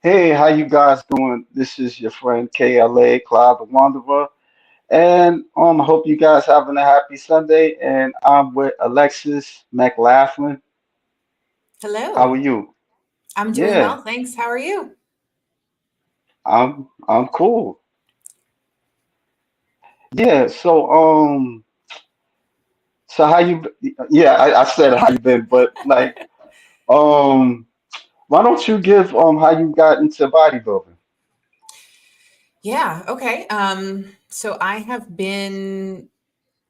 Hey, how you guys doing? This is your friend KLA, Cloud the Wanderer, and I hope you guys having a happy Sunday. And I'm with Alexis McLaughlin. How are Hello. you? I'm doing Yeah, well, thanks. How are you? I'm cool. Yeah, so how you? Yeah, I said how you been, but like um, why don't you give how you got into bodybuilding? Yeah, okay. So I have been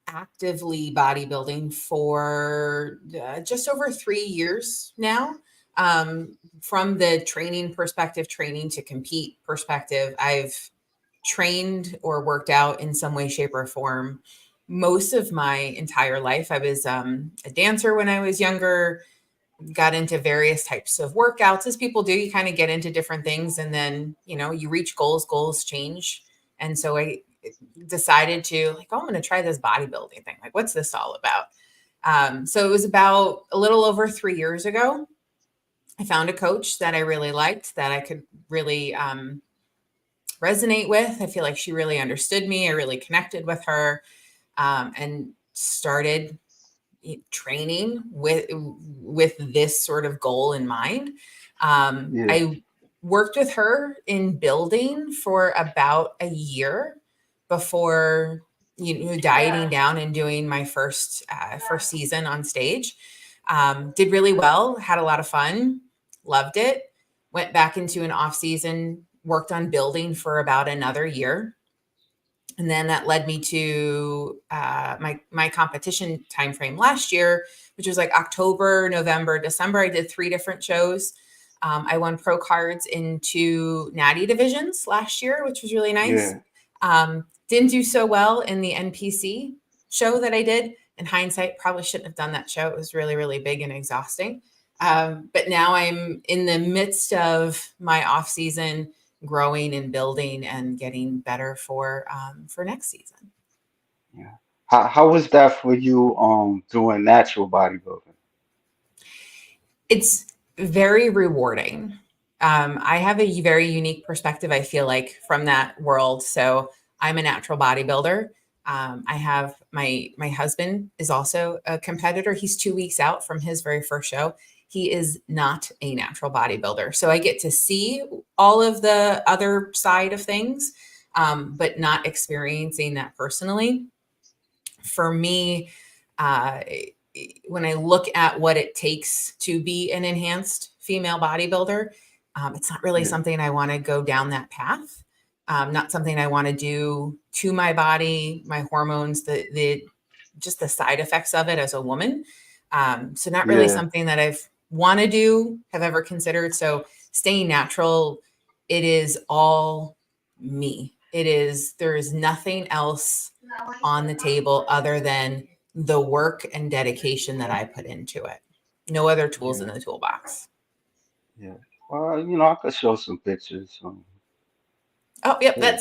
actively bodybuilding for just over 3 years now. From the training perspective, training to compete perspective, I've trained or worked out in some way, shape, or form most of my entire life. I was a dancer when I was younger, got into various types of workouts as people do. You kind of get into different things and then, you reach goals change. And so I decided to like, oh, I'm going to try this bodybuilding thing. Like, what's this all about? So it was about a little over 3 years ago. I found a coach that I really liked, that I could really resonate with. I feel like she really understood me. I really connected with her, and started training with this sort of goal in mind. Yeah, I worked with her in building for about a year before dieting down and doing my first season on stage. Did really well, had a lot of fun, loved it. Went back into an off season, worked on building for about another year, and then that led me to my competition time frame last year, which was like October, November, December. I did 3 different shows. I won pro cards in 2 natty divisions last year, which was really nice. yeah, Didn't do so well in the NPC show that I did. In hindsight, probably shouldn't have done that show. It was really, really big and exhausting. But now I'm in the midst of my off season, growing and building and getting better for next season. yeah. How was that for you doing natural bodybuilding? It's very rewarding. I have a very unique perspective, I feel like, from that world. So I'm a natural bodybuilder. I have my husband is also a competitor. He's 2 weeks out from his very first show. He is not a natural bodybuilder. So I get to see all of the other side of things, but not experiencing that personally. For me, uh, when I look at what it takes to be an enhanced female bodybuilder, it's not really Yeah, something I want to go down that path. Not something I want to do to my body, my hormones, the just the side effects of it as a woman. So not really yeah, something that I've want to do, have ever considered. So staying natural, it is all me. There is nothing else on the table other than the work and dedication that I put into it. No other tools in yeah, the toolbox. yeah. Well, I could show some pictures. Oh, yep, Yeah,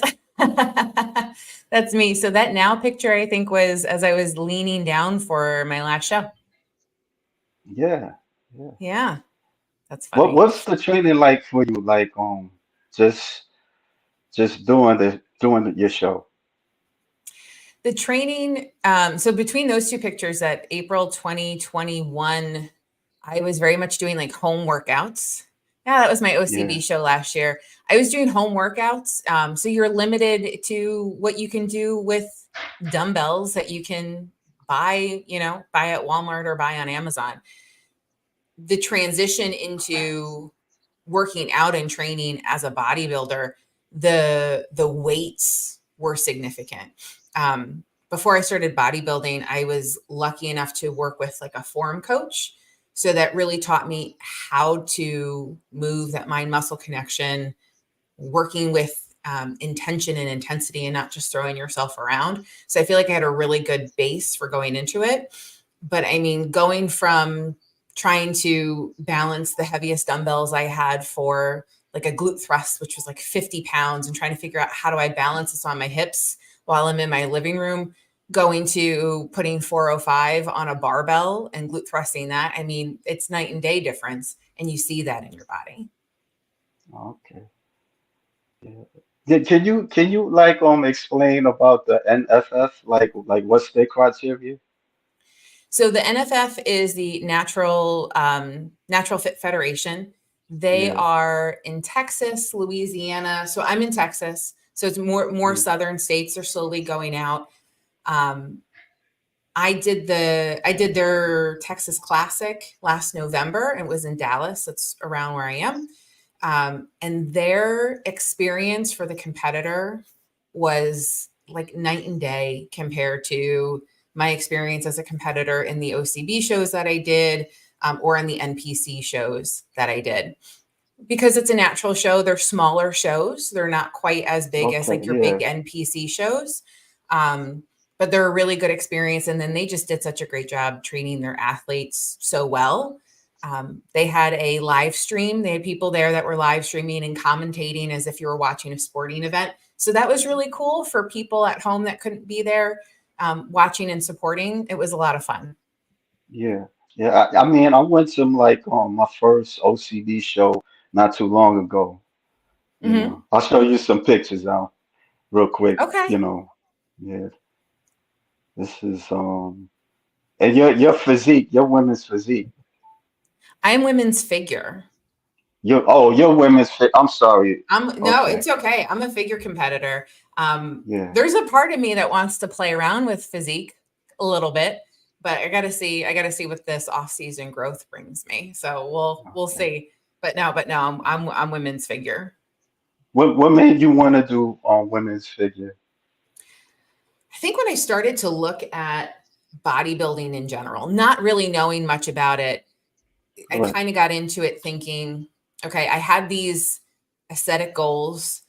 that's me. So that now picture I think was as I was leaning down for my last show. yeah, yeah. Yeah, that's What funny. what's the training like for you? Like just just doing your show. The training, so between those two pictures at April 2021, I was very much doing like home workouts. Yeah, that was my OCB Yeah, show last year. I was doing home workouts. So you're limited to what you can do with dumbbells that you can buy at Walmart or buy on Amazon. The transition into working out and training as a bodybuilder, the weights were significant. Before I started bodybuilding, I was lucky enough to work with like a form coach. So that really taught me how to move that mind muscle connection, working with intention and intensity and not just throwing yourself around. So I feel like I had a really good base for going into it. But I mean, going from trying to balance the heaviest dumbbells I had for like a glute thrust, which was like 50 pounds, and trying to figure out how do I balance this on my hips while I'm in my living room, going to putting 405 on a barbell and glute thrusting that. I mean, it's night and day difference. And you see that in your body. Okay. Yeah. Can you like explain about the NFF? Like what's their criteria? So the NFF is the Natural Fit Federation. They Yeah. are in Texas, Louisiana. So I'm in Texas. So it's more Yeah. southern states are slowly going out. Um, I did their Texas Classic last November. It was in Dallas. That's around where I am. And their experience for the competitor was like night and day compared to my experience as a competitor in the OCB shows that I did, or in the NPC shows that I did. Because it's a natural show, they're smaller shows. They're not quite as big as Okay. like your big Yeah. NPC shows. Um, but they're a really good experience. And then they just did such a great job training their athletes so well. They had a live stream. They had people there that were live streaming and commentating as if you were watching a sporting event. So that was really cool for people at home that couldn't be there, watching and supporting. It was a lot of fun. Yeah. Yeah. I mean, I went to like my first OCD show not too long ago. Hmm. I'll show you some pictures out real quick. Okay. Yeah. This is and your physique, your women's physique. I am women's figure. Your women's fit. I'm sorry. No, Okay. it's okay. I'm a figure competitor. Yeah. There's a part of me that wants to play around with physique a little bit, but I gotta see what this off-season growth brings me. So we'll Okay. see. But no, I'm women's figure. What made you want to do women's figure? I think when I started to look at bodybuilding in general, not really knowing much about it, I Right. kind of got into it thinking, okay, I had these aesthetic goals,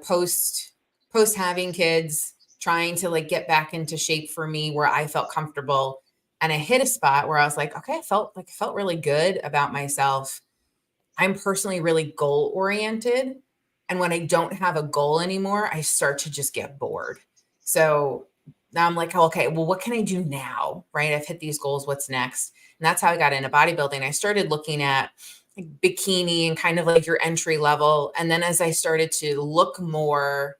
post having kids, trying to like get back into shape for me where I felt comfortable. And I hit a spot where I was like, okay, I felt really good about myself. I'm personally really goal oriented. And when I don't have a goal anymore, I start to just get bored. So now I'm like, oh, okay, well, what can I do now? Right. I've hit these goals. What's next? And that's how I got into bodybuilding. I started looking at like bikini and kind of like your entry level. And then as I started to look more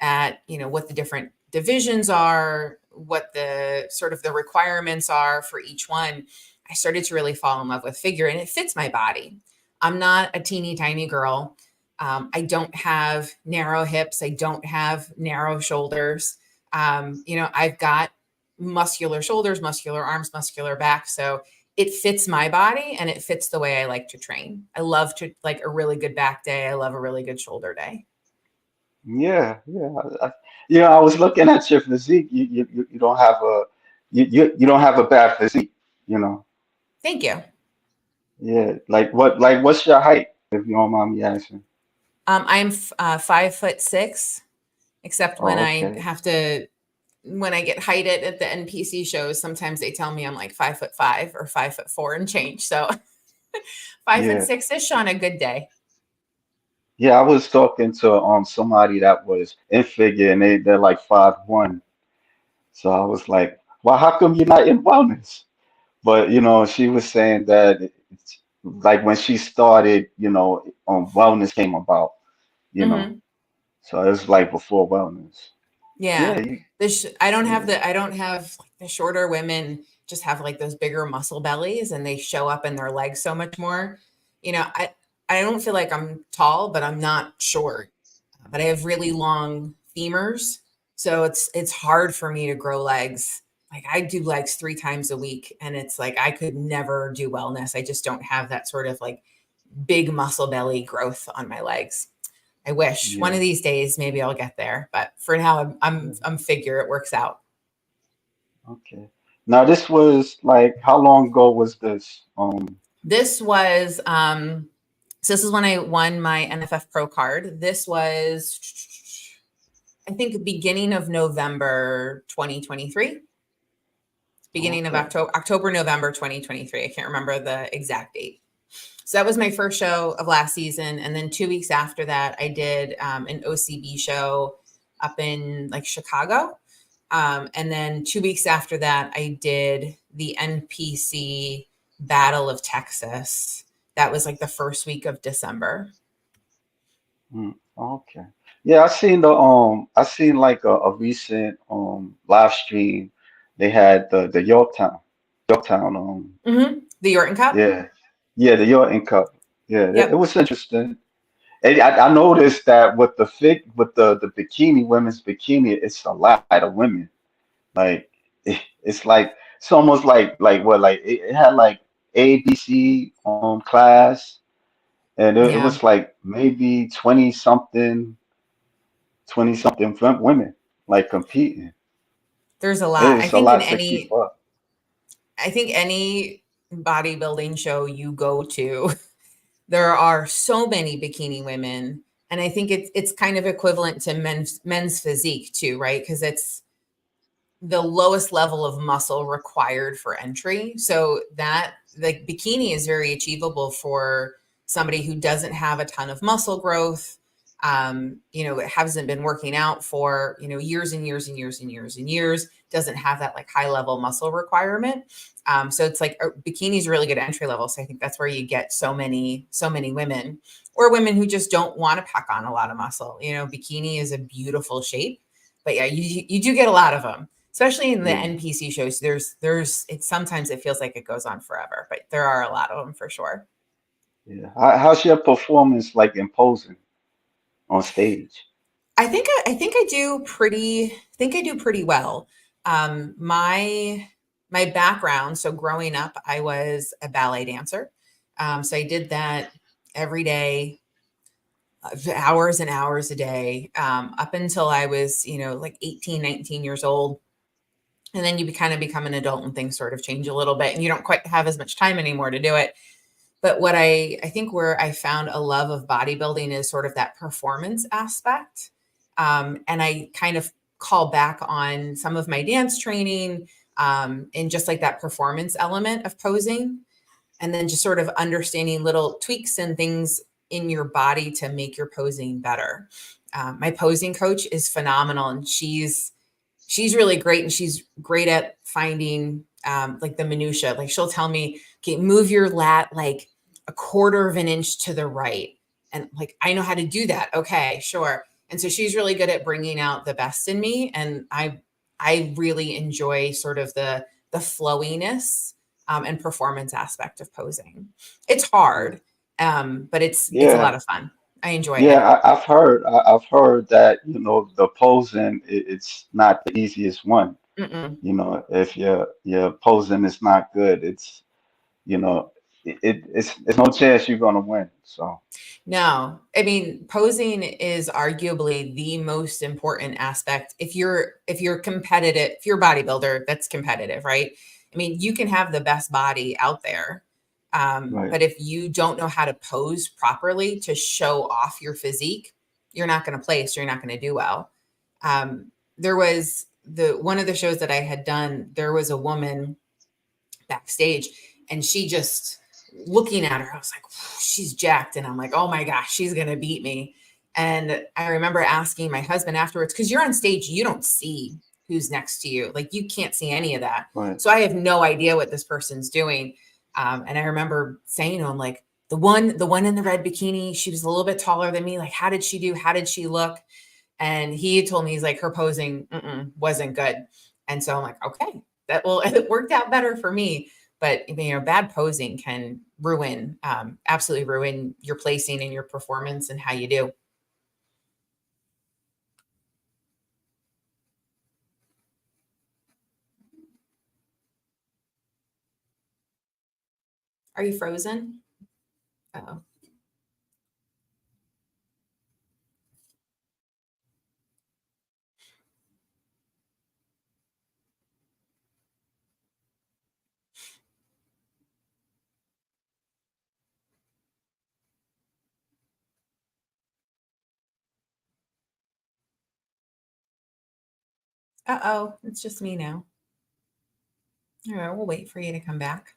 at, what the different divisions are, what the sort of the requirements are for each one, I started to really fall in love with figure and it fits my body. I'm not a teeny tiny girl. I don't have narrow hips. I don't have narrow shoulders. I've got muscular shoulders, muscular arms, muscular back. So it fits my body and it fits the way I like to train. I love to like a really good back day. I love a really good shoulder day. Yeah. Yeah. I was looking at your physique. You don't have a you don't have a bad physique. You know. Thank you. Yeah. What's your height, if you don't mind me asking? I'm 5'6", except when Oh, I okay. have to, when I get heighted at the NPC shows, sometimes they tell me I'm like 5'5" or 5'4" and change. So five foot Yeah. six ish on a good day. Yeah. I was talking to somebody that was in figure and they're like 5'1". So I was like, well, how come you're not in wellness? But she was saying that it's like when she started, wellness came about, you know. Hmm. So it was like before wellness. Yeah, Yeah. I don't have yeah, like the shorter women just have like those bigger muscle bellies and they show up in their legs so much more. I don't feel like I'm tall, but I'm not short. But I have really long femurs. So it's hard for me to grow legs. Like I do legs 3 times a week and it's like I could never do wellness. I just don't have that sort of like big muscle belly growth on my legs. I wish one of yeah, these days maybe I'll get there, but for now I'm yeah. I'm figure it works out. Okay. Now this was like how long ago was this? This was so this is when I won my NFF Pro card. This was I think beginning of November 2023. Beginning of Okay. October, November 2023. I can't remember the exact date. So that was my first show of last season. And then 2 weeks after that, I did an OCB show up in like Chicago. And then 2 weeks after that, I did the NPC Battle of Texas. That was like the first week of December. Okay. Yeah, I seen like a recent live stream. They had the Yorktown The Orton Cup. yeah. Yeah, the Yorktown Cup. Yeah, it Yep. was interesting. And I noticed that with the bikini, women's bikini, it's a lot of women. Like it's like it's almost like what like it had like ABC class, and it Yeah. was like maybe 20 something women like competing. There's a lot. It's a lot to keep up. I think any bodybuilding show you go to, there are so many bikini women. And I think it's kind of equivalent to men's physique too, right? Because it's the lowest level of muscle required for entry. So that the bikini is very achievable for somebody who doesn't have a ton of muscle growth. It hasn't been working out for, years and years and years and years and years, doesn't have that like high level muscle requirement. So it's like bikini is really good entry level. So I think that's where you get so many women or women who just don't want to pack on a lot of muscle. Bikini is a beautiful shape, but yeah, you do get a lot of them, especially in the Yeah, NPC shows. There's it sometimes it feels like it goes on forever, but there are a lot of them for sure. yeah. How's your performance like imposing on stage? I think I do pretty well. My background, so growing up, I was a ballet dancer. So I did that every day, hours and hours a day, up until I was, like 18, 19 years old. And then you kind of become an adult and things sort of change a little bit and you don't quite have as much time anymore to do it. But what I think where I found a love of bodybuilding is sort of that performance aspect. And I kind of call back on some of my dance training, and just like that performance element of posing, and then just sort of understanding little tweaks and things in your body to make your posing better. My posing coach is phenomenal, and she's really great, and she's great at finding like the minutia. Like she'll tell me, okay, move your lat like a quarter of an inch to the right. And like, I know how to do that. Okay, sure. And so she's really good at bringing out the best in me. And I really enjoy sort of the flowiness, and performance aspect of posing. It's hard, but it's a lot Yeah, of fun. I enjoy it. yeah. I've heard that the posing it's not the easiest one. Mm-mm. If your posing is not good, you know it's no chance you're gonna win. So No, I mean, posing is arguably the most important aspect. If you're competitive, if you're a bodybuilder, that's competitive, right? I mean, you can have the best body out there, right. but if you don't know how to pose properly to show off your physique, you're not going to place. You're not going to do well. There was the one of the shows that I had done. There was a woman backstage, and she just looking at her, I was like, she's jacked. And I'm like, oh my gosh, she's going to beat me. And I remember asking my husband afterwards, because you're on stage, you don't see who's next to you. Like you can't see any of that. Right. So I have no idea what this person's doing. And I remember saying to him, like, the one in the red bikini, she was a little bit taller than me. Like, how did she do? How did she look? And he told me, he's like, her posing wasn't good. And so I'm like, okay, it worked out better for me. But bad posing can absolutely ruin your placing and your performance and how you do. Are you frozen? Oh, oh, it's just me now. All right, we'll wait for you to come back.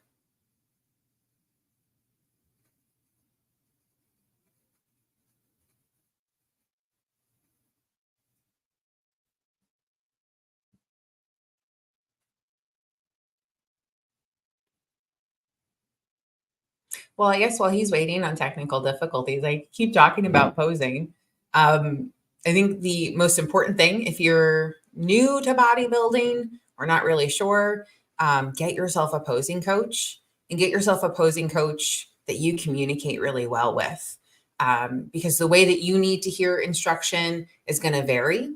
Well, I guess while he's waiting on technical difficulties, I keep talking about posing. I think the most important thing, if you're new to bodybuilding or not really sure, get yourself a posing coach and get yourself a posing coach that you communicate really well with. Because the way that you need to hear instruction is going to vary.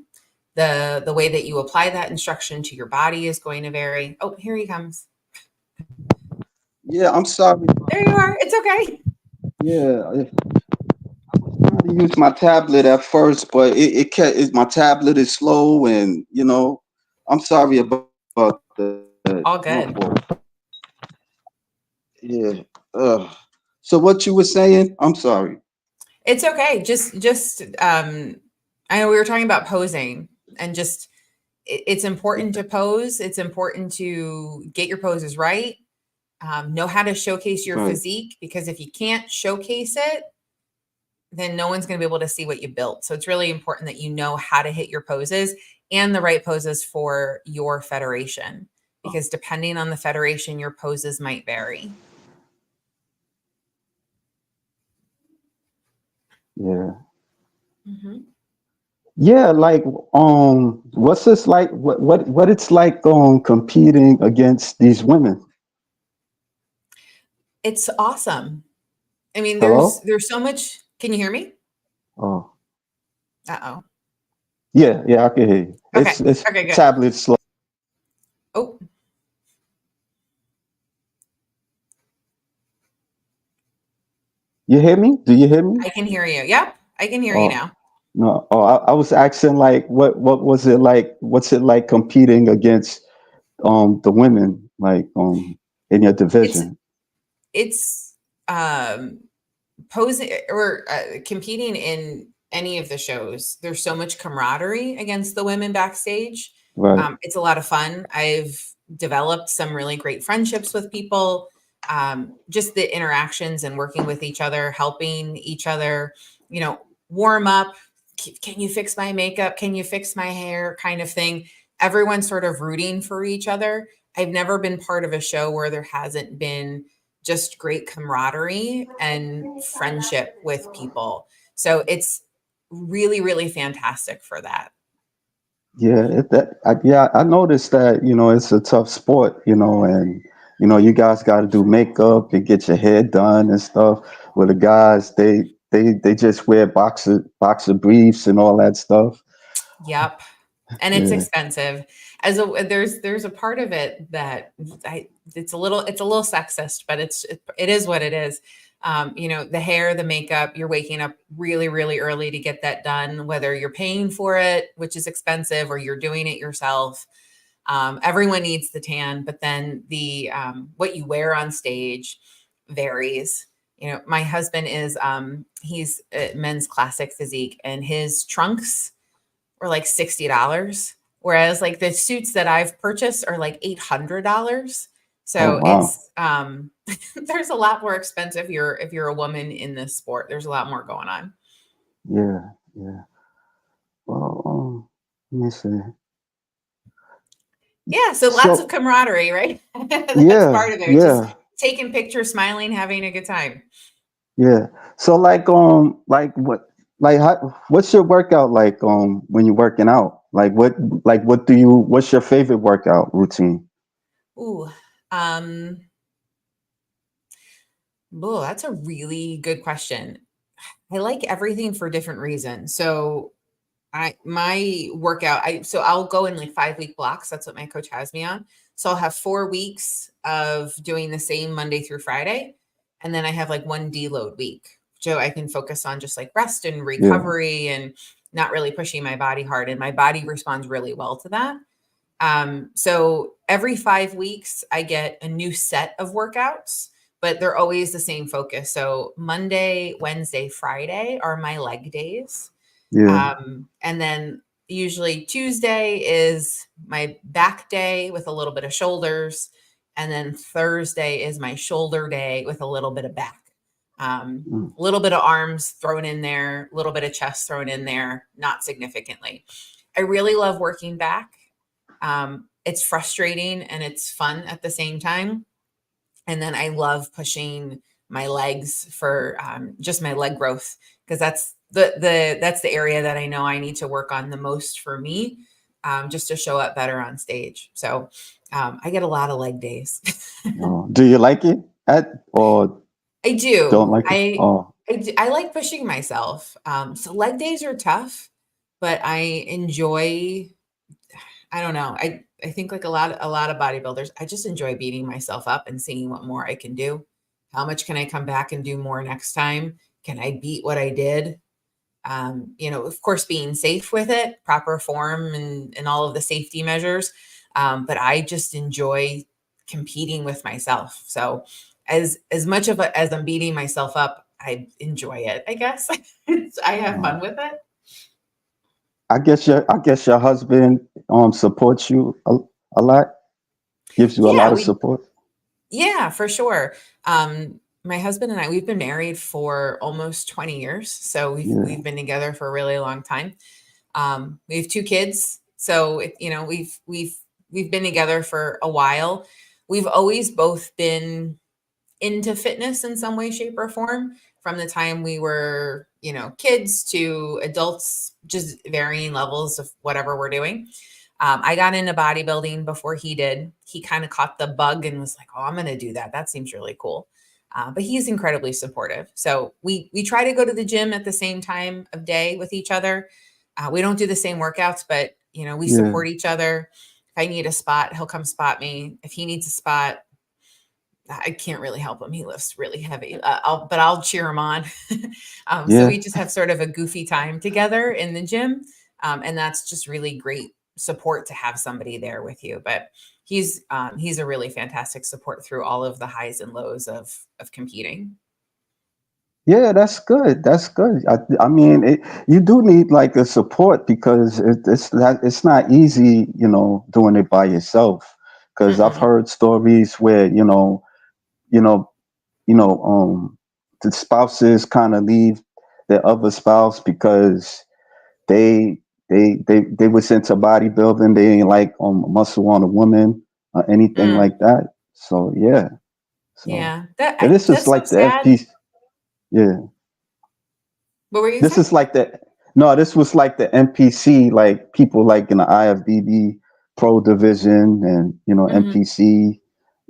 The way that you apply that instruction to your body is going to vary. Oh, here he comes. Yeah, I'm sorry. There you are. It's okay. Yeah, trying to use my tablet at first, but my tablet is slow, and I'm sorry about that. My All fault. good. Yeah. So what you were saying? I'm sorry. It's okay. Just I know we were talking about posing and just it's important to pose. It's important to get your poses right. Know how to showcase your Right. physique, because if you can't showcase it, then no one's going to be able to see what you built. So it's really important that you know how to hit your poses and the right poses for your federation, because depending on the federation, your poses might vary. Yeah. Mm-hmm. Yeah, like what's this like? What it's like competing against these women? It's awesome. I mean, Hello? there's so much. Can you hear me? Oh, Uh-oh. yeah, I can hear you. Okay. It's Okay, good. tablet slow. Oh, You hear me? Do you hear me? I can hear you. Yep, I can hear you Oh, now. no. Oh, I was asking like what was it like? What's it like competing against the women like in your It's division? it's um posing or competing in any of the shows. There's so much camaraderie against the women backstage. Right. It's a lot of fun. I've developed some really great friendships with people. Just the interactions and working with each other, helping each other, warm up. Can you fix my makeup? Can you fix my hair? Kind of thing. Everyone's sort of rooting for each other. I've never been part of a show where there hasn't been just great camaraderie and friendship with people. So it's really, really fantastic for that. Yeah, I noticed that, it's a tough sport, and you guys got to do makeup and get your hair done and stuff. Where the guys, they just wear boxer briefs and all that stuff. Yep. And it's Yeah, expensive. There's a part of it that it's a little sexist, but it is what it is. The hair, the makeup, you're waking up really, really early to get that done, whether you're paying for it, which is expensive, or you're doing it yourself. Everyone needs the tan, but then the what you wear on stage varies. My husband is he's men's classic physique, and his trunks were like $60, whereas like the suits that I've purchased are like $800. oh So wow. it's there's a lot more expensive if you're a woman in this sport. There's a lot more going on. Yeah, yeah. Well, let me see. Yeah, so lots of So camaraderie, right? That's yeah, part of it. Just yeah, taking pictures, smiling, having a good time. yeah. So what's your workout like when you're working out? What's your favorite workout routine? Ooh, um, that's a really good question. I like everything for different reasons. So my workout, I'll go in like 5 week blocks. That's what my coach has me on. So I'll have 4 weeks of doing the same Monday through Friday. And then I have like one deload week. So I can focus on just like rest and Yeah, recovery and not really pushing my body hard. And my body responds really well to that. So every 5 weeks, I get a new set of workouts, but they're always the same focus. So Monday, Wednesday, Friday are my leg days. yeah. And then usually Tuesday is my back day with a little bit of shoulders. And then Thursday is my shoulder day with a little bit of back. Mm. A little bit of arms thrown in there, a little bit of chest thrown in there, not significantly. I really love working back. It's frustrating and it's fun at the same time. And then I love pushing my legs for just my leg growth, because that's that's the area that I know I need to work on the most for me, just to show up better on stage. So I get a lot of leg days. Do you like it or I don't do. like it? Oh, I like pushing myself. So leg days are tough, but I enjoy. I don't know. I think like a lot of bodybuilders, I just enjoy beating myself up and seeing what more I can do. How much can I come back and do more next time? Can I beat what I did? Of course, being safe with it, proper form, and all of the safety measures. But I just enjoy competing with myself. So as much of as I'm beating myself up, I enjoy it. I guess I have fun oh. with it. I guess your husband supports you a lot, gives you a lot Yeah, of we support. Yeah, for sure. My husband and I, we've been married for almost 20 years. So we've Yeah, been together for a really long time. We have two kids. So we've been together for a while. We've always both been into fitness in some way, shape, or form, from the time we were, kids to adults, just varying levels of whatever we're doing. I got into bodybuilding before he did. He kind of caught the bug and was like, "Oh, I'm going to do that. That seems really cool." But he's incredibly supportive. So we try to go to the gym at the same time of day with each other. We don't do the same workouts, but we yeah, support each other. If I need a spot, he'll come spot me. If he needs a spot, I can't really help him. He lifts really heavy. I'll cheer him on. So yeah. we just have sort of a goofy time together in the gym, and that's just really great support to have somebody there with you. But he's a really fantastic support through all of the highs and lows of competing. Yeah, that's good. That's good. I mean, you do need like a support because it's not easy, doing it by yourself. Because I've Hmm. heard stories where you know, the spouses kind of leave their other spouse because they they was into bodybuilding. They ain't like muscle on a woman or anything Mm, like that. So yeah. So yeah, yeah, this is that's so like the sad. FP. Yeah. What were you This saying? is like the no, this was like the NPC, like people like in the IFBB Pro Division and Hmm. NPC.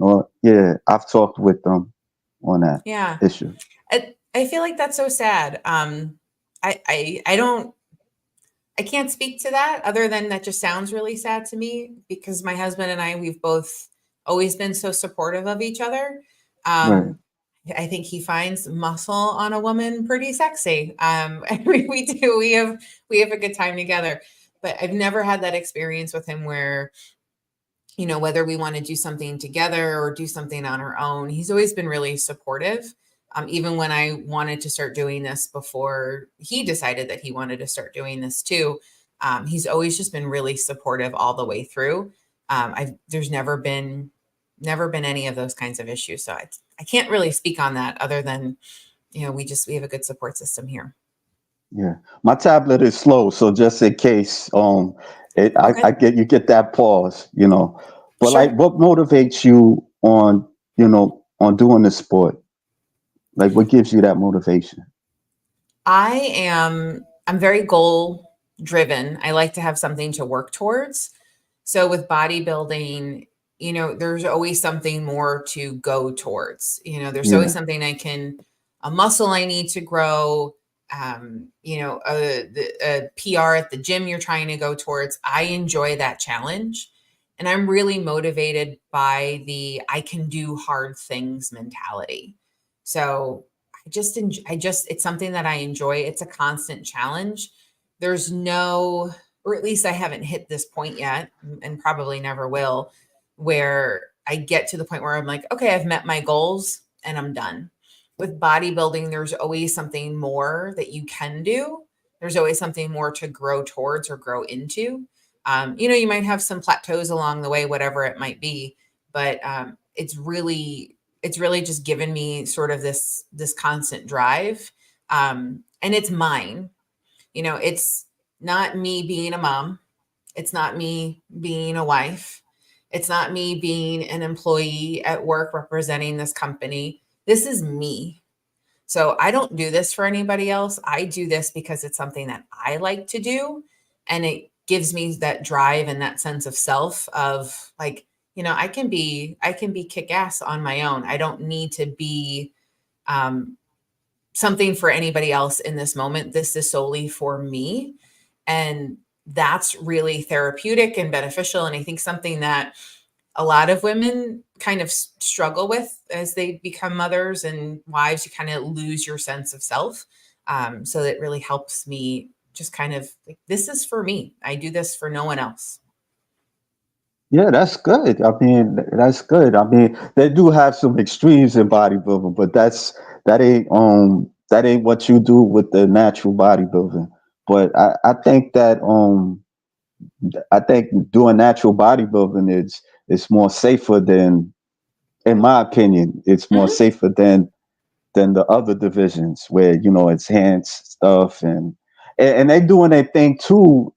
Or yeah, I've talked with them on that Yeah, issue. I feel like that's so sad. I don't. I can't speak to that other than that just sounds really sad to me, because my husband and I, we've both always been so supportive of each other. Right. Um, I think he finds muscle on a woman pretty sexy. We do. We have a good time together. But I've never had that experience with him where, whether we want to do something together or do something on our own, he's always been really supportive. Even when I wanted to start doing this before he decided that he wanted to start doing this too, he's always just been really supportive all the way through. There's never been any of those kinds of issues. So I can't really speak on that other than, we have a good support system here. Yeah. My tablet is slow, so just in case, I Okay. get you get that pause. But like, Sure. what motivates you on doing the sport? Like, what gives you that motivation? I'm very goal driven. I like to have something to work towards. So with bodybuilding, there's always something more to go towards. There's always Yeah. something a muscle I need to grow, a PR at the gym you're trying to go towards. I enjoy that challenge. And I'm really motivated by the I can do hard things mentality. So it's something that I enjoy. It's a constant challenge. There's no, or at least I haven't hit this point yet, and probably never will, where I get to the point where I'm like, okay, I've met my goals and I'm done. With bodybuilding, there's always something more that you can do. There's always something more to grow towards or grow into. You might have some plateaus along the way, whatever it might be, but it's really just given me sort of this constant drive, and it's mine. It's not me being a mom, it's not me being a wife, it's not me being an employee at work representing this company. this is me. So I don't do this for anybody else. I do this because it's something that I like to do. And it gives me that drive and that sense of self of like, I can be kick ass on my own. I don't need to be um, something for anybody else in this moment. This is solely for me. And that's really therapeutic and beneficial. And I think something that a lot of women kind of struggle with as they become mothers and wives. You kind of lose your sense of self. So it really helps me just kind of like, this is for me. I do this for no one else. Yeah, that's good. I mean, that's good. I mean, they do have some extremes in bodybuilding, but that ain't what you do with the natural bodybuilding. But I think doing natural bodybuilding is more safer than, in my opinion, it's more Mhm. safer than the other divisions where it's hands stuff and they doing their thing too,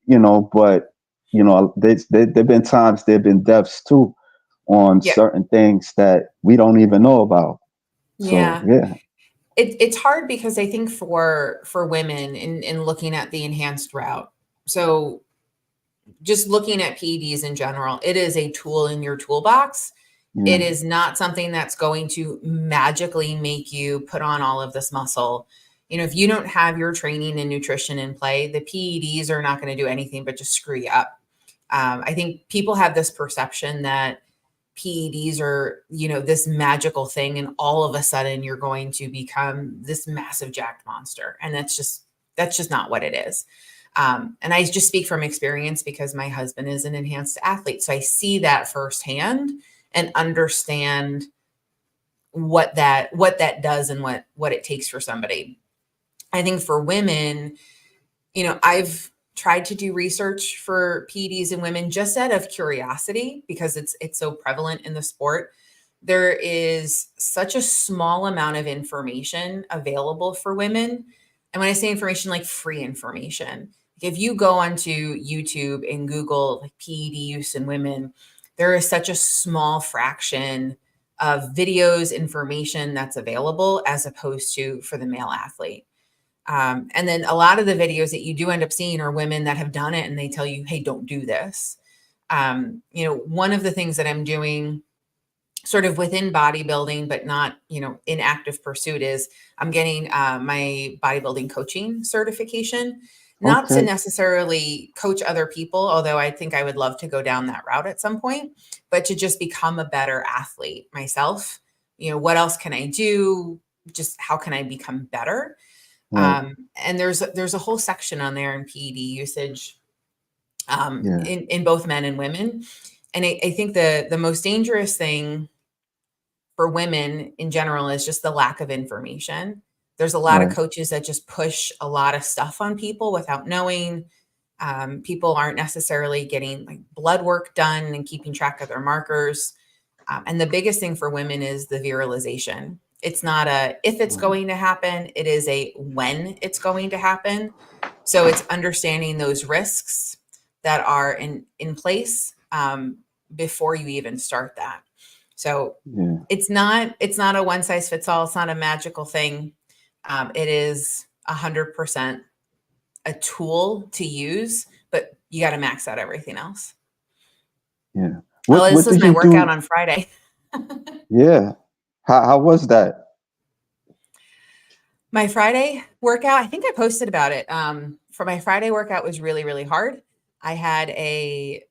but there've been times there've been deaths too on Yeah. certain things that we don't even know about. So Yeah. yeah, It's hard because I think for women in looking at the enhanced route. So just looking at PEDs in general, it is a tool in your toolbox. It yeah, is not something that's going to magically make you put on all of this muscle. If you don't have your training and nutrition in play, the PEDs are not going to do anything but just screw you up. I think people have this perception that PEDs are, this magical thing, and all of a sudden you're going to become this massive jacked monster. And that's just not what it is. And I just speak from experience because my husband is an enhanced athlete. So I see that firsthand and understand what that does and what it takes for somebody. I think for women, I've tried to do research for PEDs in women just out of curiosity because it's so prevalent in the sport. There is such a small amount of information available for women. And when I say information, like free information, if you go onto YouTube and Google like PED use in women, there is such a small fraction of videos, information that's available as opposed to for the male athlete. And then a lot of the videos that you do end up seeing are women that have done it and they tell you, hey, don't do this. One of the things that I'm doing sort of within bodybuilding, but not, in active pursuit is I'm getting my bodybuilding coaching certification, not to okay, necessarily coach other people, although I think I would love to go down that route at some point, but to just become a better athlete myself. What else can I do? Just how can I become better? right, And there's a whole section on there in PED usage yeah, in both men and women. And I think the most dangerous thing for women in general is just the lack of information. There's a lot of right, coaches that just push a lot of stuff on people without knowing. People aren't necessarily getting like blood work done and keeping track of their markers. And the biggest thing for women is the viralization. It's not a if it's right, going to happen, it is a when it's going to happen. So it's understanding those risks that are in place before you even start that. So yeah, it's not a one size fits all. It's not a magical thing. It is 100% a tool to use, but you got to max out everything else. yeah. Oh, this What was did my you workout do? on Friday. Yeah, how was that? My Friday workout, I think I posted about it. For my Friday workout was really, really hard. I had a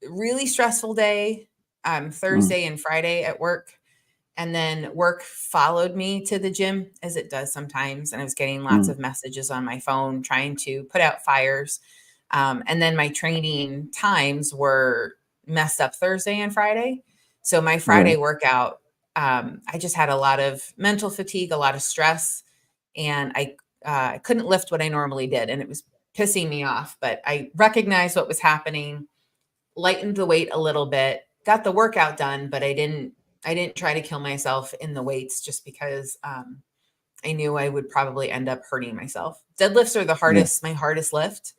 really stressful day, Mm, Thursday and Friday at work. And then work followed me to the gym as it does sometimes. And I was getting lots mm, of messages on my phone trying to put out fires. And then my training times were messed up Thursday and Friday. So my Friday right, workout, I just had a lot of mental fatigue, a lot of stress, and I couldn't lift what I normally did. And it was pissing me off. But I recognized what was happening, lightened the weight a little bit, got the workout done, but I didn't try to kill myself in the weights just because I knew I would probably end up hurting myself. Deadlifts are yeah, my hardest lift.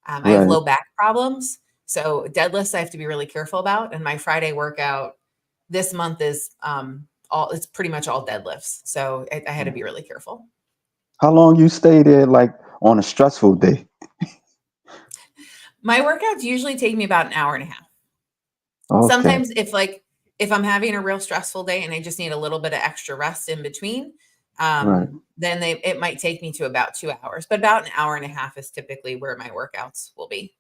I have right, low back problems. So deadlifts I have to be really careful about. And my Friday workout this month is it's pretty much all deadlifts. So I had to be really careful. How long you stay there, like on a stressful day? My workouts usually take me about an hour and a half. Okay, Sometimes if I'm having a real stressful day and I just need a little bit of extra rest in between, right. then it might take me to about 2 hours, but about an hour and a half is typically where my workouts will be.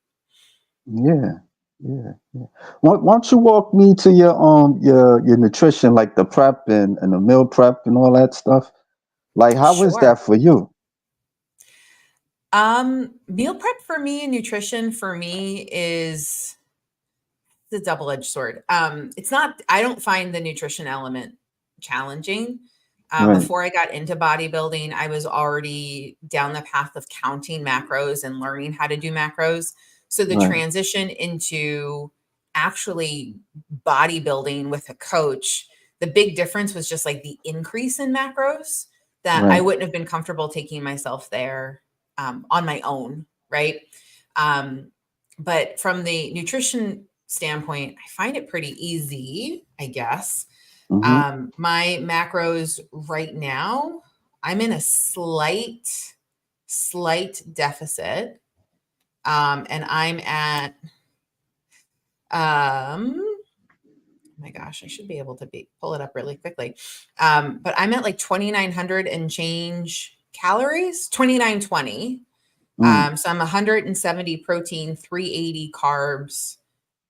Yeah, yeah, yeah. Why don't you walk me to your nutrition, like the prep and the meal prep and all that stuff? Like, how is Sure. that for you? Meal prep for me and nutrition for me is the double-edged sword. It's not, I don't find the nutrition element challenging. Right, Before I got into bodybuilding, I was already down the path of counting macros and learning how to do macros. So the right, transition into actually bodybuilding with a coach, the big difference was just like the increase in macros that I right. wouldn't have been comfortable taking myself there on my own, right? Um, but from the nutrition standpoint, I find it pretty easy, I guess. Mm-hmm. My macros right now, I'm in a slight deficit. And I'm at, oh my gosh, I should be able to pull it up really quickly. But I'm at like 2,900 and change calories, 2,920. Mm. So I'm 170 protein, 380 carbs,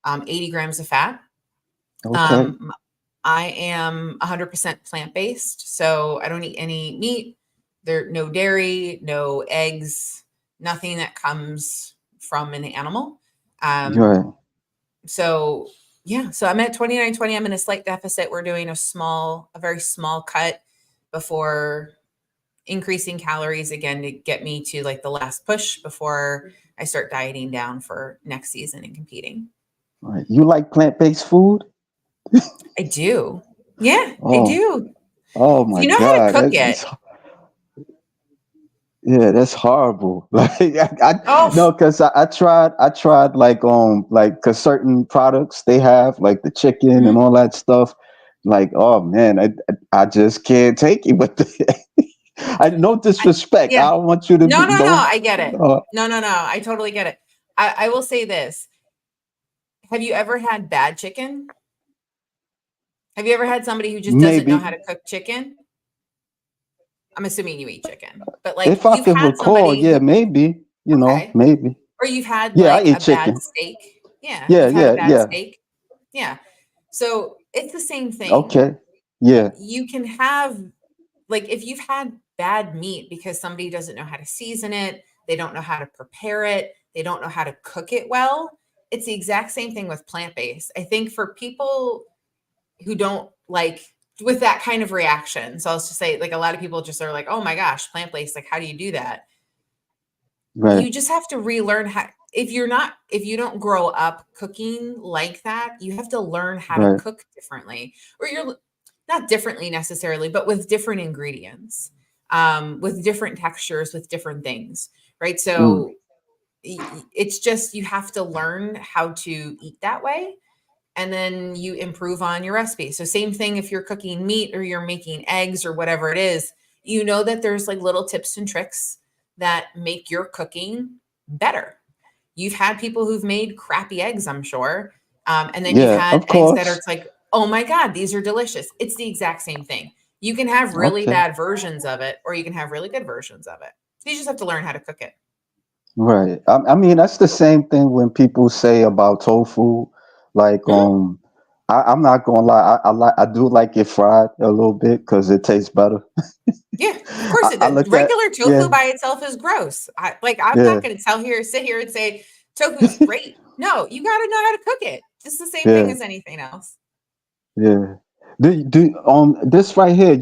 80 grams of fat. Okay. Um, I am 100% plant-based, so I don't eat any meat. There, no dairy, no eggs, nothing that comes from an animal. Right. So yeah, so I'm at 2,920. I'm in a slight deficit. We're doing a very small cut before increasing calories again to get me to like the last push before I start dieting down for next season and competing. Right. You like plant-based food? I do. Yeah, I Oh, do. oh If my you know how to God. cook it. Yeah, that's horrible. Like Oh, no, because I tried like because certain products they have like the chicken and mhm. all that stuff. Like, oh man, I just can't take it. But I no disrespect. Yeah. I don't want you to No, be no, no. no. I get it. Uh, No, no, no. I totally get it. I will say this. Have you ever had bad chicken? Have you ever had somebody who just doesn't know how maybe to cook chicken? I'm assuming you eat chicken, but like if I you've could had recall, somebody yeah, who, maybe okay, maybe. or you've had Yeah, I like a eat bad chicken. steak. Yeah, Yeah, you've had a yeah, bad yeah. steak. Yeah. So it's the same thing. Okay. Yeah. You can have, like, if you've had bad meat because somebody doesn't know how to season it, they don't know how to prepare it, they don't know how to cook it well, it's the exact same thing with plant-based. I think for people who don't like with that kind of reaction. So I'll just say, like, a lot of people just are like, oh my gosh, plant-based, like, how do you do that? Right. You just have to relearn how, if you don't grow up cooking like that, you have to learn how to Right. cook differently, or you're not differently necessarily, but with different ingredients, with different textures, with different things, right? Mm. So it's just, you have to learn how to eat that way, and then you improve on your recipe. So same thing if you're cooking meat or you're making eggs or whatever it is, you know that there's like little tips and tricks that make your cooking better. You've had people who've made crappy eggs, I'm sure. And then you've Yeah, had of eggs that are, course. it's like, oh my God, these are delicious. It's the exact same thing. You can have really Okay. bad versions of it, or you can have really good versions of it. So you just have to learn how to cook it. Right. I mean, that's the same thing when people say about tofu. Like, Mhm. I'm not gonna lie. I do like it fried a little bit because it tastes better. Yeah, of course it I does. look at Regular yeah, tofu by itself is gross. I'm yeah, not going to sit here and say tofu's great. No, you got to know how to cook it. It's the same thing yeah, as anything else. yeah. Do this right here?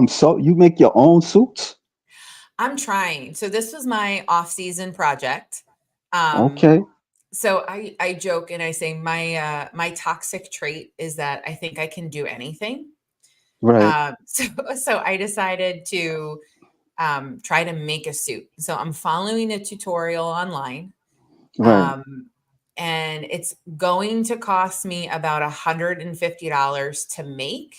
So you make your own suits? I'm trying. So this was my off-season project. Um, Okay. so I joke and I say my toxic trait is that I think I can do anything. Right. So so I decided to try to make a suit. So I'm following a tutorial online. Right. Um, and it's going to cost me about $150 to make.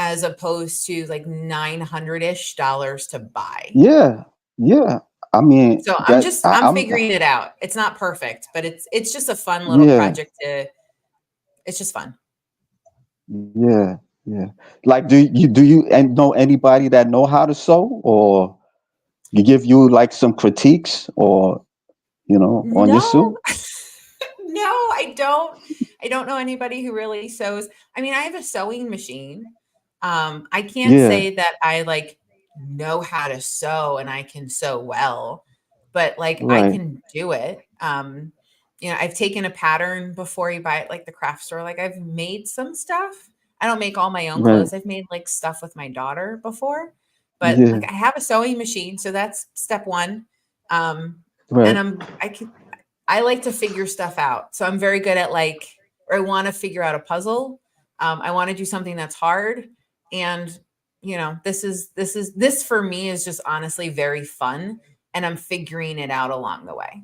as opposed to like $900-ish to buy. Yeah, yeah. I mean, So I'm figuring it out. It's not perfect, but it's just a fun little yeah, project it's just fun. yeah, yeah. Like, do you and know anybody that know how to sew, or you give you like some critiques, or on your No, suit? no, I don't. I don't know anybody who really sews. I mean, I have a sewing machine. I can't Yeah, say that I like know how to sew and I can sew well, but like I right, can do it. I've taken a pattern before you buy it, like the craft store. Like I've made some stuff. I don't make all my own right, clothes. I've made like stuff with my daughter before, but yeah, like I have a sewing machine, so that's step one. And right. I like to figure stuff out. So I'm very good at or I want to figure out a puzzle. I want to do something that's hard. And, this for me is just honestly very fun. And I'm figuring it out along the way.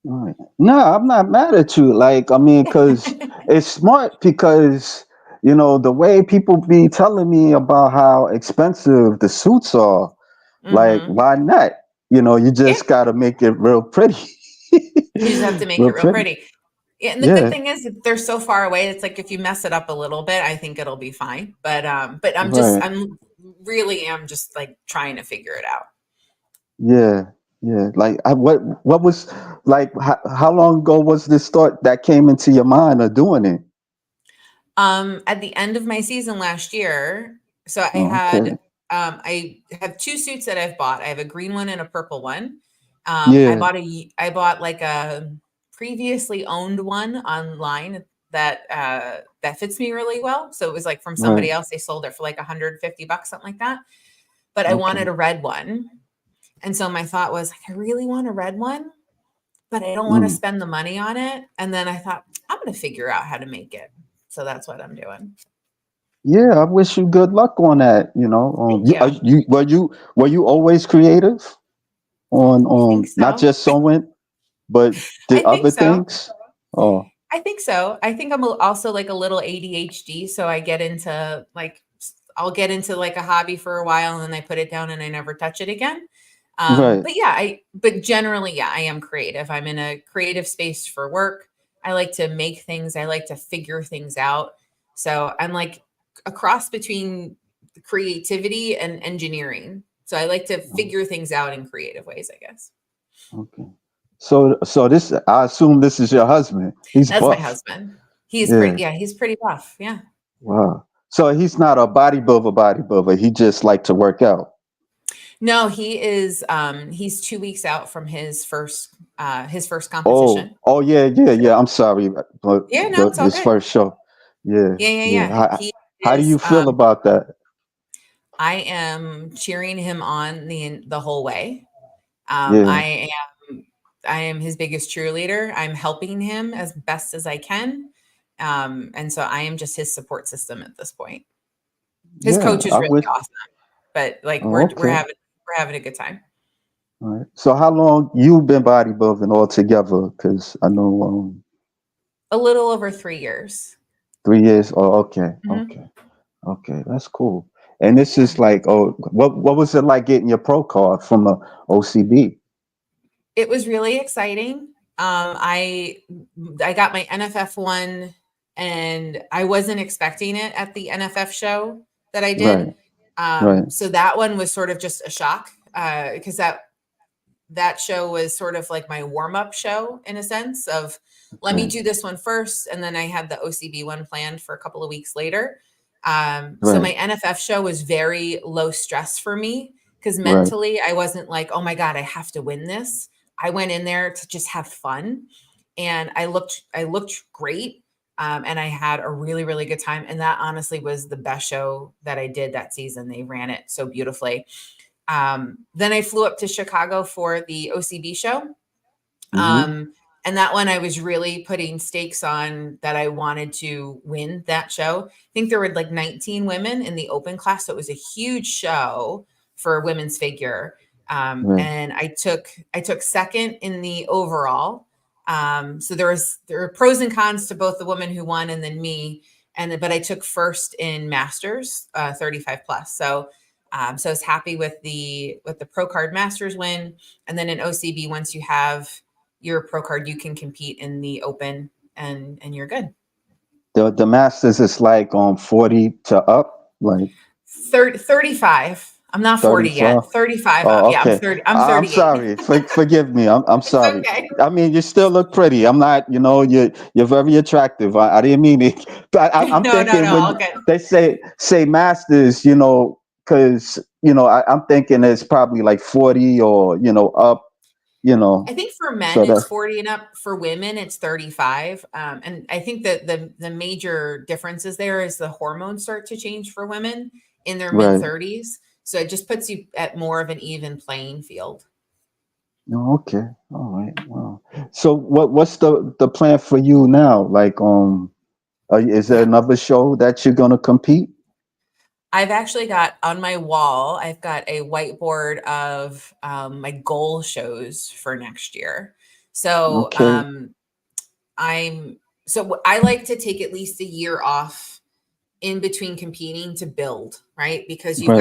Right. No, I'm not mad at you. Like, I mean, because it's smart, because the way people be telling me about how expensive the suits are. Like, Hmm. why not? You Yeah. just gotta make it real pretty. You just have to make it Real real pretty. pretty. Yeah, and the good Yeah, thing is that they're so far away. It's like if you mess it up a little bit, I think it'll be fine. But right. I'm really am just like trying to figure it out. Yeah, yeah. Like, what was, like, how long ago was this thought that came into your mind of doing it? At the end of my season last year, so Oh, okay. I have two suits that I've bought. I have a green one and a purple one. Yeah, I bought like a previously owned one online that fits me really well. So it was like from right. somebody else. They sold it for like $150, something like that. But I Okay. wanted a red one. And so my thought was like, I really want a red one, but I don't want to Mm. spend the money on it. And then I thought, I'm going to figure out how to make it. So that's what I'm doing. Yeah, I wish you good luck on that. Thank you. Were you always creative on I think not so. just sewing, but I the think other so. things? Oh, I think so. I think I'm also like a little ADHD. So I get into I'll get into like a hobby for a while and then I put it down and I never touch it again. right. But generally, yeah, I am creative. I'm in a creative space for work. I like to make things. I like to figure things out. So I'm like a cross between creativity and engineering. So I like to Oh, figure things out in creative ways, I guess. okay. So this, I assume this is your husband. He's That's my buff. husband. He's Yeah. pretty, yeah, he's pretty buff. Yeah. Wow. So he's not a bodybuilder. He just like to work out. No, he is he's 2 weeks out from his first Oh, competition. oh yeah, yeah, So yeah. I'm sorry, but yeah, no, it's all his good. first show. Yeah, Yeah, yeah, yeah. yeah. He How do is you feel about that? I am cheering him on the whole way. Um, Yeah, I I am his biggest cheerleader. I'm helping him as best as I can. And so I am just his support system at this point. His yeah. coach is I really would. awesome, but like Oh, okay. we're having a good time. All right. So how long you been bodybuilding altogether? Because I know A little over 3 years. 3 years. Oh, okay, Mhm. okay, okay. That's cool. And this Yeah. is like, oh, what was it like getting your pro card from the OCB? It was really exciting. I got my NFF one, and I wasn't expecting it at the NFF show that I did. Right, right, So that one was sort of just a shock because that show was sort of like my warm up show in a sense of let me okay, do this one first, and then I had the OCB one planned for a couple of weeks later. So right, my NFF show was very low stress for me because right, mentally I wasn't like, oh my God, I have to win this. I went in there to just have fun, and I looked great. And I had a really, really good time. And that honestly was the best show that I did that season. They ran it so beautifully. Then I flew up to Chicago for the OCB show. mm-hmm, Um, and that one I was really putting stakes on that I wanted to win that show. I think there were like 19 women in the open class. So it was a huge show for women's figure. right, And I took second in the overall. So there were pros and cons to both the woman who won and then me. but I took first in masters, 35 plus. So so I was happy with the pro card masters win. And then in OCB, once you have your pro card, you can compete in the open, and you're good. The masters is like 40 to up, like 35. I'm not 40 35. yet. 35 up. Oh, Yeah, I'm okay. 30. I'm I'm 38. sorry. Forgive me. I'm It's sorry. okay. I mean, you still look pretty. I'm not. You're very attractive. I didn't mean it. But I'm No, no, thinking no. All when good. they say masters, because I'm thinking it's probably like 40 or up. I think for men So it's that 40 and up. For women it's 35. And I think that the major differences there is the hormones start to change for women in their mid right. 30s. So it just puts you at more of an even playing field. Oh, okay. All right. Wow. So what's the plan for you now? Like, is there Yeah. another show that you're gonna compete? I've actually got on my wall, I've got a whiteboard of my goal shows for next year. So Okay. I'm so I like to take at least a year off in between competing to build, right? Because Right. you've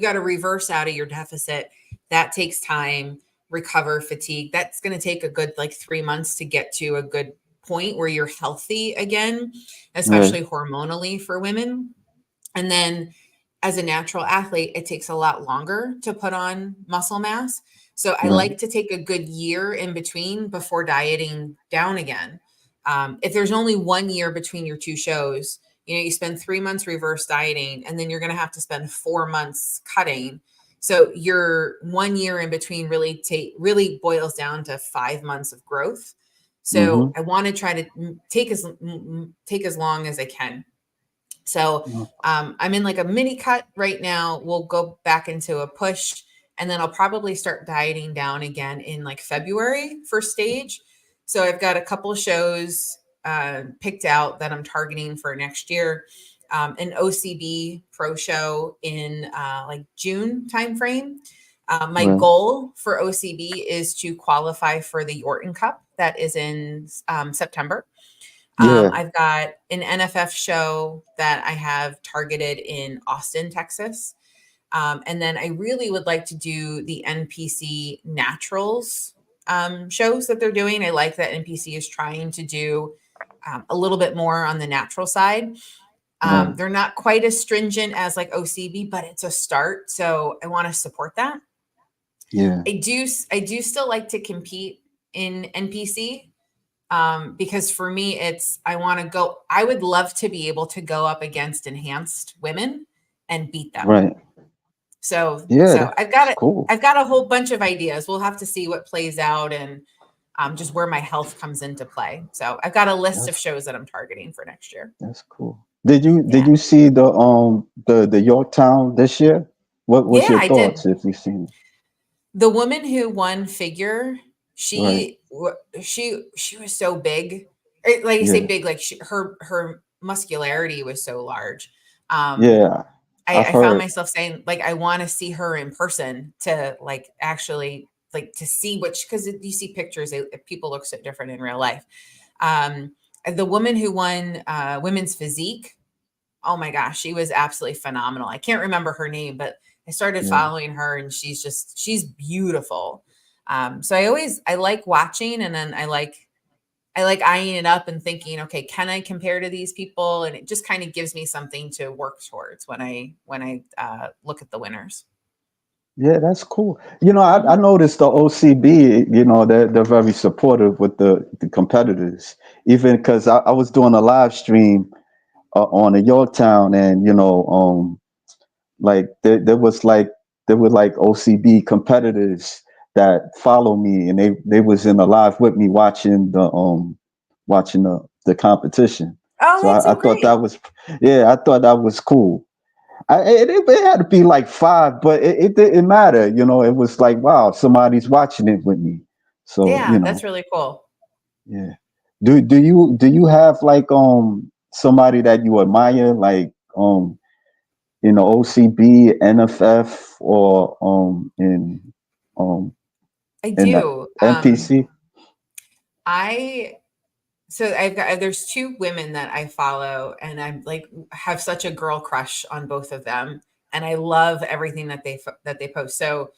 got to reverse out of your deficit. That takes time, recover fatigue. That's going to take a good like 3 months to get to a good point where you're healthy again, Right. especially hormonally for women. And then as a natural athlete, it takes a lot longer to put on muscle mass. So I Right. like to take a good year in between before dieting down again. If there's only 1 year between your two shows, you spend 3 months reverse dieting, and then you're going to have to spend 4 months cutting. So your 1 year in between really boils down to 5 months of growth. So Mm-hmm. I want to try to take as long as I can. So I'm in like a mini cut right now. We'll go back into a push, and then I'll probably start dieting down again in like February for stage. So I've got a couple shows picked out that I'm targeting for next year. An OCB pro show in like June timeframe. My Right. goal for OCB is to qualify for the Yorton Cup that is in September. Yeah. I've got an NFF show that I have targeted in Austin, Texas. And then I really would like to do the NPC Naturals shows that they're doing. I like that NPC is trying to do a little bit more on the natural side. Right. They're not quite as stringent as like OCB, but it's a start. So I want to support that. Yeah. I do still like to compete in NPC, because for me, I would love to be able to go up against enhanced women and beat them. Right. So, Yeah. so That's cool. I've got a whole bunch of ideas. We'll have to see what plays out, and just where my health comes into play. So I've got a list of That's shows that I'm targeting for next year. that's cool. Did Yeah. you see the Yorktown this year? What was Yeah, your I did. thoughts if you seen it? The woman who won figure, Right. she was so big. Like you say Yeah. big, like her muscularity was so large. Um, Yeah. I've I found heard. myself saying, like, I want to see her in person to like actually like to see which, because you see pictures, people look so different in real life. Um, the woman who won women's physique, oh my gosh, she was absolutely phenomenal. I can't remember her name, but I started Yeah. following her, and she's beautiful. So I like watching, and then I like eyeing it up and thinking, okay, can I compare to these people? And it just kind of gives me something to work towards when I look at the winners. Yeah, that's cool. I Mhm. noticed the OCB, they're very supportive with the competitors, even because I was doing a live stream on a Yorktown, and like there were like OCB competitors that follow me, and they was in a live with me watching the competition. Oh, So that's I so thought great. that was yeah, I thought that was cool. It had to be like five, but it didn't matter. It was like, wow, somebody's watching it with me. So, Yeah, that's really cool. yeah. Do you have like somebody that you admire, like OCB, NFF, or um I in the do. NPC? I So there's two women that I follow, and I'm like have such a girl crush on both of them, and I love everything that they post. So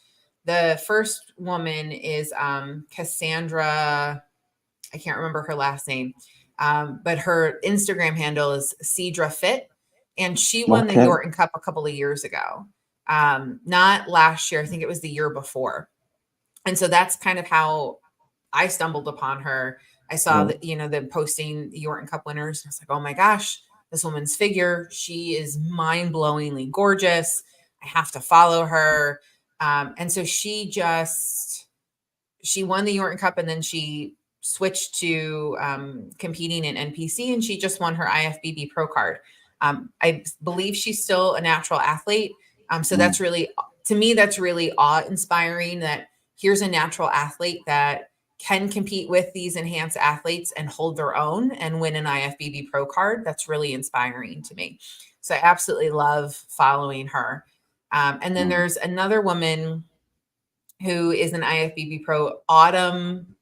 the first woman is Cassandra. I can't remember her last name, but her Instagram handle is Cedra Fit, and she won the Okay. Yorton Cup a couple of years ago. Not last year, I think it was the year before. And so that's kind of how I stumbled upon her. I saw Right. that, them posting the Yorton Cup winners. I was like, oh my gosh, this woman's figure, she is mind-blowingly gorgeous. I have to follow her. And so she won the Yorton Cup, and then she switched to competing in NPC, and she just won her IFBB Pro card. I believe she's still a natural athlete. So Mm. that's really, to me, that's really awe-inspiring that here's a natural athlete that can compete with these enhanced athletes and hold their own and win an IFBB Pro card. That's really inspiring to me. So I absolutely love following her. And then Mm. there's another woman who is an IFBB Pro, Autumn.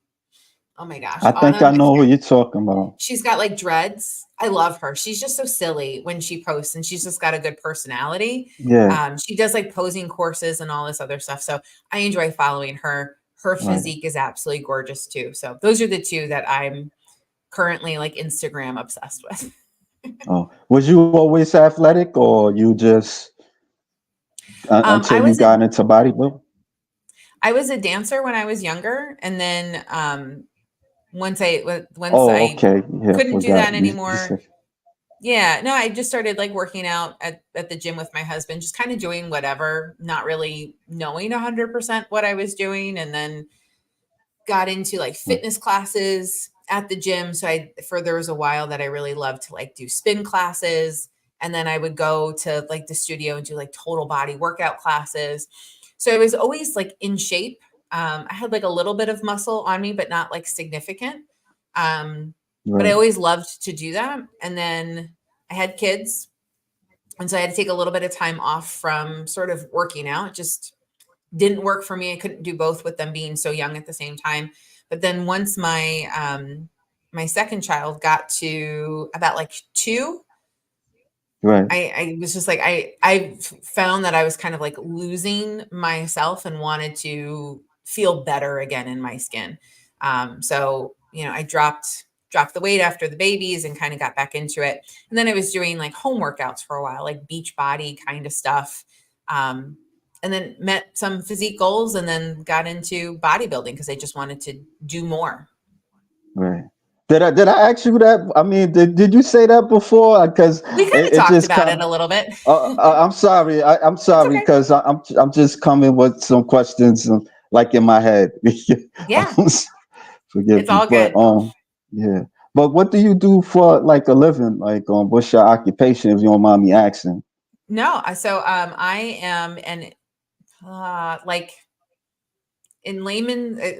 Oh my gosh, I think I Autumn. know who you're talking about. She's got like dreads. I love her. She's just so silly when she posts, and she's just got a good personality. Yeah. She does like posing courses and all this other stuff. So I enjoy following her. Her Right. physique is absolutely gorgeous too. So those are the two that I'm currently like Instagram obsessed with. Oh, was you always athletic, or you just I until you was a got into bodybuilding? I was a dancer when I was younger, and then once Oh, I okay. Yeah, couldn't do forgot. that You anymore. said Yeah, no, I just started like working out at the gym with my husband, just kind of doing whatever, not really knowing 100% what I was doing. And then got into like right. fitness classes at the gym. So there was a while that I really loved to like do spin classes. And then I would go to like the studio and do like total body workout classes. So I was always like in shape. I had like a little bit of muscle on me, but not like significant. But I Right. always loved to do that. And then I had kids. And so I had to take a little bit of time off from sort of working out. It just didn't work for me. I couldn't do both with them being so young at the same time. But then once my second child got to about like 2, Right. I was just like I found that I was kind of like losing myself and wanted to feel better again in my skin. So I dropped the weight after the babies and kind of got back into it. And then I was doing like home workouts for a while, like beach body kind of stuff. And then met some physique goals, and then got into bodybuilding because I just wanted to do more. Right. Did I ask you that? I mean, did you say that before? Because We kind of it talked just about it come. a little bit. I'm sorry. I'm It's sorry okay. because I'm just coming with some questions like in my head. Yeah, Forgive it's me, all but good. yeah. But what do you do for like a living? Like, what's your occupation, if you don't mind me asking? No, so I am an like in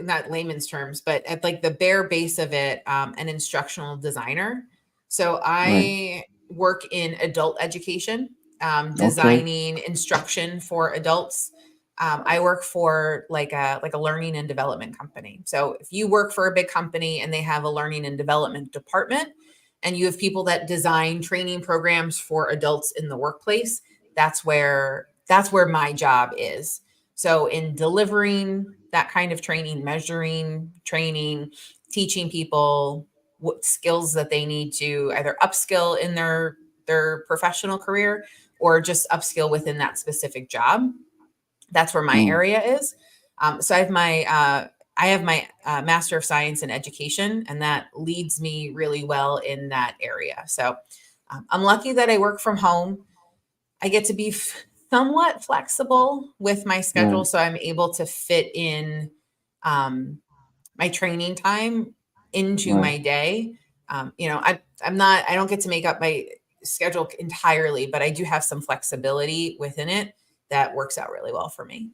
not layman's terms, but at like the bare base of it, an instructional designer. So Right. I work in adult education, Okay. designing instruction for adults. I work for like a learning and development company. So if you work for a big company and they have a learning and development department, and you have people that design training programs for adults in the workplace, that's where my job is. So in delivering that kind of training, measuring training, teaching people what skills that they need to either upskill in their professional career or just upskill within that specific job. That's where my Mm. area is. So I have my Master of Science in Education, and that leads me really well in that area. So I'm lucky that I work from home. I get to be somewhat flexible with my schedule, Right. so I'm able to fit in um, my training time into Right. my day. I don't get to make up my schedule entirely, but I do have some flexibility within it that works out really well for me.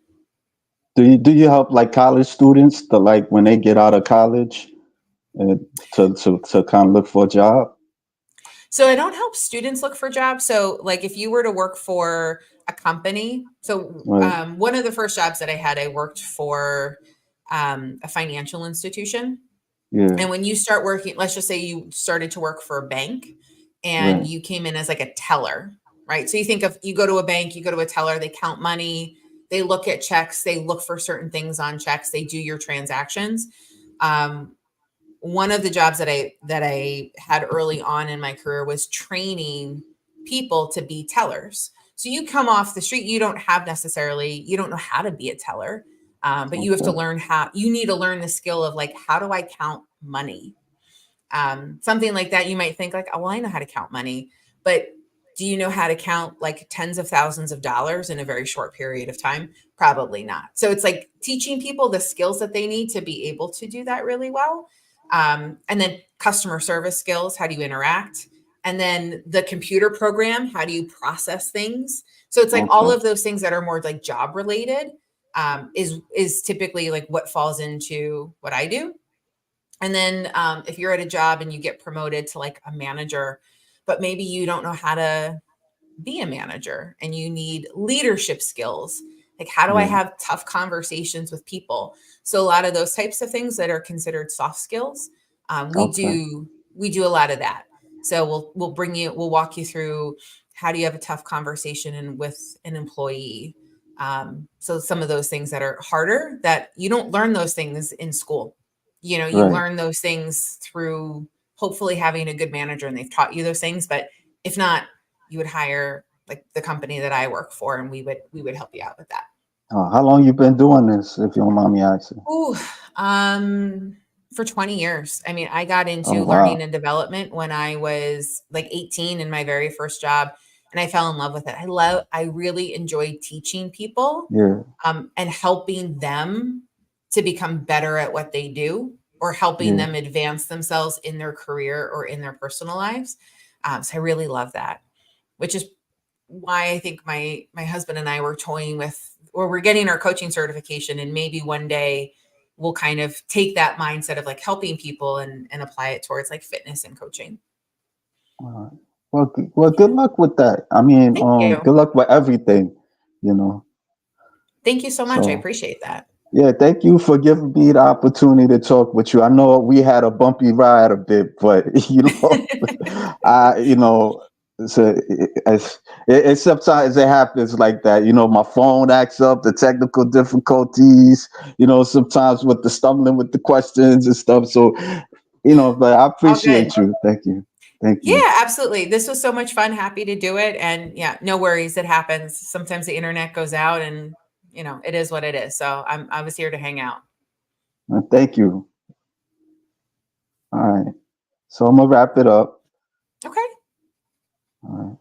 Do you help like college students to like when they get out of college uh, to kind of look for a job? So I don't help students look for jobs. So like if you were to work for a company, so Right. one of the first jobs that I had, I worked for a financial institution. Yeah. And when you start working, let's just say you started to work for a bank and Right. you came in as like a teller, right? So you think of, you go to a bank, you go to a teller, they count money, they look at checks, they look for certain things on checks, they do your transactions. One of the jobs that I had early on in my career was training people to be tellers. So you come off the street, you don't know how to be a teller, but you have to Okay. learn you need to learn the skill of like, how do I count money? Something like that. You might think like, oh, well, I know how to count money, but do you know how to count like tens of thousands of dollars in a very short period of time? Probably not. So it's like teaching people the skills that they need to be able to do that really well. And then customer service skills, how do you interact? And then the computer program, how do you process things? So it's like all Okay. of those things that are more like job related, is typically like what falls into what I do. And then if you're at a job and you get promoted to like a manager, but maybe you don't know how to be a manager and you need leadership skills, like how do I Yeah. have tough conversations with people? So a lot of those types of things that are considered soft skills, we Okay. do we do a lot of that. So we'll walk you through how do you have a tough conversation with an employee. So some of those things that are harder, that you don't learn those things in school. You Right. learn those things through hopefully having a good manager and they've taught you those things. But if not, you would hire like the company that I work for, and we would help you out with that. How long you been doing this, if you don't mind me asking? Ooh, for 20 years. I mean, I got Oh into learning wow. and development when I was like 18 in my very first job, and I fell in love with it. I really enjoyed teaching people, Yeah. and helping them to become better at what they do, or helping Yeah. them advance themselves in their career or in their personal lives. So I really love that, which is why I think my husband and I were toying with, or we're getting our coaching certification, and maybe one day we'll kind of take that mindset of like helping people and apply it towards like fitness and coaching. All right. Well, well, good luck with that. I mean, Thank you. good luck with everything, you know. Thank you so much. I So, appreciate that. yeah, thank you for giving me the opportunity to talk with you. I know we had a bumpy ride a bit, but you know, it's, a, it's sometimes it happens like that. My phone acts up, the technical difficulties. Sometimes with the stumbling with the questions and stuff. So, but I All good. appreciate you. Thank you. Thank you. Yeah, absolutely. This was so much fun. Happy to do it. And yeah, no worries. It happens. Sometimes the internet goes out, and it is what it is. So I was here to hang out. Thank you. All right. So I'm gonna wrap it up. Okay. All right.